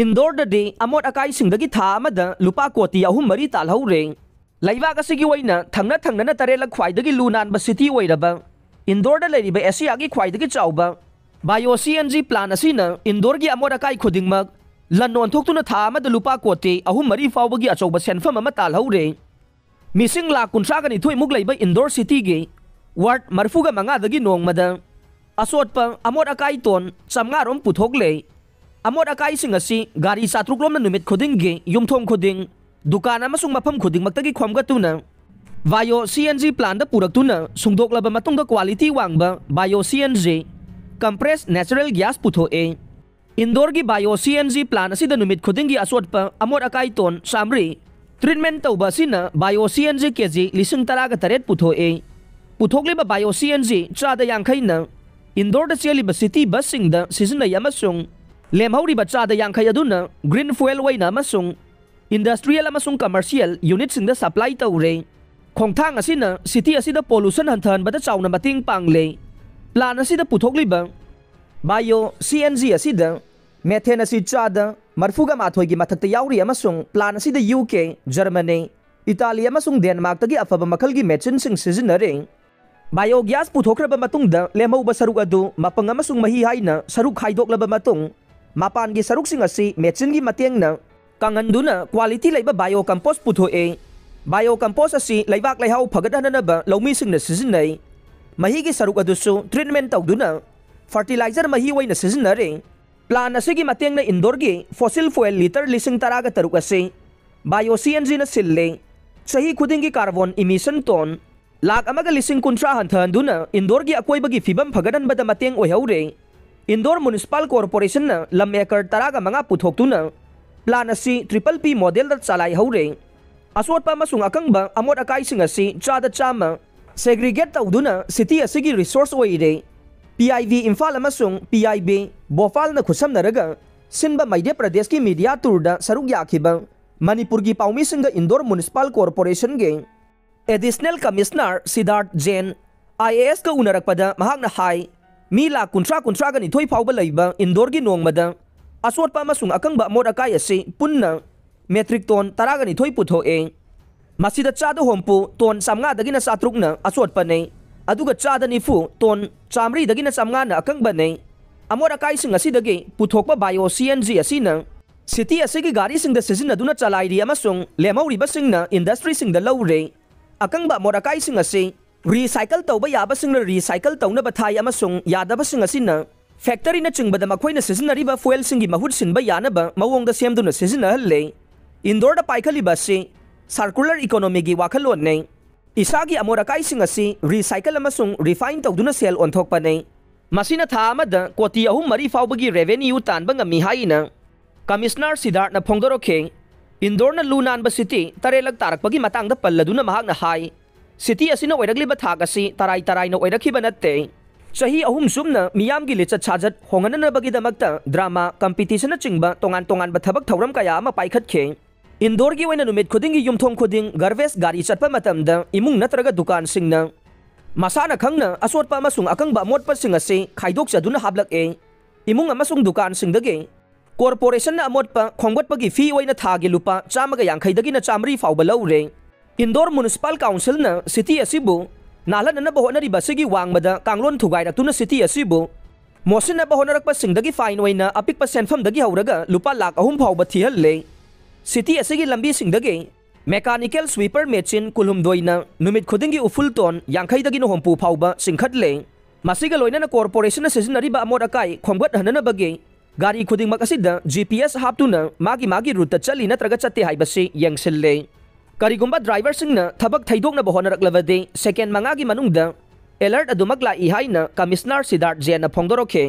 इंदौरददी अमोट अकाईसिंगदगी था अमदा लुपा कोटी अहुम मरी तालहौरे लैबाक असिगी ओइना थंगना थंगना तरेला ख्वाइदगी लू नानबा city ओइरबा इंदौरदा लैरिबा एशियागी ख्वाइदगी Chaoba bio CNG plan असिना इंदौरगी अमोट अकाई खुदिंगमक लन ओंथोक्तुना था अमदा लुपा कोटी अहुम मरी फाउबगी अचौबा सेनफम अमा तालहौरे मिसिंग लाख 132 मुक लैबा इंदौर सिटीगी वार्ड मरफुगा मंगादगी नोंगमदा असोटपा अमोट अकाई तोन 500 रोम पुथोकले अमोट अकाईसिंग असी गाड़ी चात्रुकलोम नुमित खुदिंगी युमथोंग खुदिंग दुकान अमसुंग मफम खुदिंगमक्तगी खोमगतुना बायो सीएनजी प्लान दा पुरक्तुना सुंगदोक्लबा मतुंगदा क्वालिटी वांगबा bio CNG compress natural gas पुथोए इंदौर की बायो सीएनजी प्लान असिदा नुमित खुदिंगी असोटपा अमोट अकाई तोन सामरी ट्रीटमेंट तौबा असिना बायो सीएनजी केजी 138 पुथोए पुथोकलिबा बायो सीएनजी चादा यांखैना इंदौर दा चेलिबा सिटी बस सिंगदा सिजनय अमसुंग लेमहौरिबा चादा यांखै अदुना ग्रीन फुएल वैना अमसुंग इंडस्ट्रियल अमसुंग कमर्शियल यूनिट सिंगदा सप्लाई तौरे खोंगथांग असिना सिटी असिदा पोल्यूशन हंथहनबदा चाउना मतिंग पांगले प्लान असिदा पुथोकलिबा बायो सीएनजी असिदा मेथेन असि चादा मरफुगा माथोइगी मथक्ता याउरी अमसुंग प्लान असिदा यूके जर्मनी इटाली अमसुंग डेनमार्कतगी अफबा मखलगी मेचिन सिंग सिजनरे बायो गैस पुथोखरबा मतुंगदा लेमौबा सरुक अदु मपंग अमसुंग मही हाइना सरुक खाइदोक्लबा मतुंग मापानगी सरुकसिंग असि मेचिनगी मतेंगना कांगनदुना क्वालिटी लैबा बायो कंपोस्ट पुथोए बायो कंपोस्ट असि लैबाक लैहाउ फगदहननबा लौमीसिंगना सिजननै महीगी सरुक अदुसु ट्रीटमेंट तौदुना फर्टिलाइजर मही ओइना सिजनरे प्लान असिगी मतेंगना इंदौरगी फॉसिल फुएल लीटर 13 असि बायो सीएनजी ना सिल्ले सही खुदिंगी कार्बन इमिशन टोन लाख अमगा 1,50,000 हंथहनदुना इंदौरगी अकोइबगी फिबम फगदहनबदा मतेंग ओइहौरे इंदौर म्युनिसिपल कॉर्पोरेशन ना लम एकर 15 पुथोक्तुना प्लान असी PPP मॉडल दा चलाई हौरे असोटपा अमसुंग अकंगबा अमोट अकाईसिंग असी चादा चामा सेग्रीगेट तौदुना सिटी असिगी रिसोर्स ओइरे PIV इम्फाल अमसुंग PIB बोफाल ना खुसमनरगा सिनबा मध्य प्रदेश की मीडिया टूर दा सरुक याखिबा मणिपुर की पाउमीसिंग इंदौर म्युनिसिपल कॉर्पोरेशन गे additional commissioner Siddharth Jain IAS का उनरकपदा महागना हाई मी लाख 130 फाउबा लैबा इंदौर की नोंगमदा असोटपा अमसुंग अकंगबा अमोट अकाई असि पुन्ना मेट्रिक टन 12 पुथोए मसिदा चादा होम्पु टन 500 दगिना 700 असोटपने अदुगा चादा 90 टन 100 दगिना 500 अकंगबने अमोट अकाईसिंग असिदगी पुथोकपा बायो सीएनजी असिना सिटी असिगी गाड़ी सिंगदा सिजनदुना चलाइरी अमसुंग लेमौरिबसिंगना इंडस्ट्री सिंगदा लौरे अकंगबा अमोट अकाईसिंग असि रिसाइकल तौबा याबसिंगना रिसाइकल तौनबा थाई अमसुंग यादबसिंग असिना फैक्टरी ना चिंगबदा मखोइना सिजनरिबा फुएल सिंगी महूट सिनबा यानबा मवोंगदा सेमदुना सिजनहल्ले इंदौरदा पाइखलिबा असि सर्कुलर इकोनॉमी की वाखलोनने इसागी अमोट अकाईसिंग असि रिसाइकल अमसुंग रिफाइन तौदुना सेल ओंथोकपने मसिना था अमदा कोटी 3 फाउबगी रेवेन्यू तानबा ngami हाइना कमिश्नर सिद्धार्थ ना फोंगदोरखे इंदौरना लू नानबा सिटी तरेलक तारकपगी मतांगदा पल्लदुना महागना हाई सिटी असिना ओइरगलिबा थाक असि तराई तराइना ओइरखिबा नत्ते चाही अहुम सुमना मियामगी लिचत साजत होंगननबगीदमक्ता ड्रामा कंपीटिशन चिंगबा तोंगान तोंगान थबक थौरम कया अमा पाइखतखे इंदौर की ओइना नुमित खुदिंगी युमथोंग खुदिंग गार्बेज गाड़ी चटपा मतमदा इमुंग नत्रगा दुकान सिंगना मसाना खंगना असोटपा अमसुंग अकंगबा मोटपसिंग असि खाइदोकचदुना हाबलकए इमुंग अमसुंग दुकान सिंगदगे कॉर्पोरेशन ना अमोटपा खोंगबटपगी फी ओइना थागे लुपा 150 दगिना 100 फाउबा लौरे इंदौर म्युनिसिपल काउंसिल ना सिटी असिबु नालननबा होनरिबसिगी वांगबदा कांगलोन थुगाइरक्तुना सिटी असिबु मोसिनबा होनरकपा सिंगदगी फाइन ओइना अपिकपा सेनफमदगी हौरगा लुपा लाख 3 फाउबा थिहल्ले सिटी असिगी लंबी सिंगदगे मेकानिकल स्वीपर मेचिन कुलुमदोइना नुमित खुदिंगी उफुल टोन 50 दगिना 60 फाउबा सिंखतले मसिगा लोइना कॉर्पोरेशन सिजनरिबा अमोट अकाई खोंगबट हननबगे गाड़ी खुदिंगमक असिदा GPS हापतुना मागी रूट चली नत्रगा चत्ते हाइबसि यंगसिल्ले करिगुंबा ड्राइवर सिंगना थबक थैदोकनबा होनरकलबदे सेकेंड 5 की मनुंगदा अलर्ट अदुमक लाई हाइना कमिश्नर सिद्धार्थ जैन फोंगदोरखे।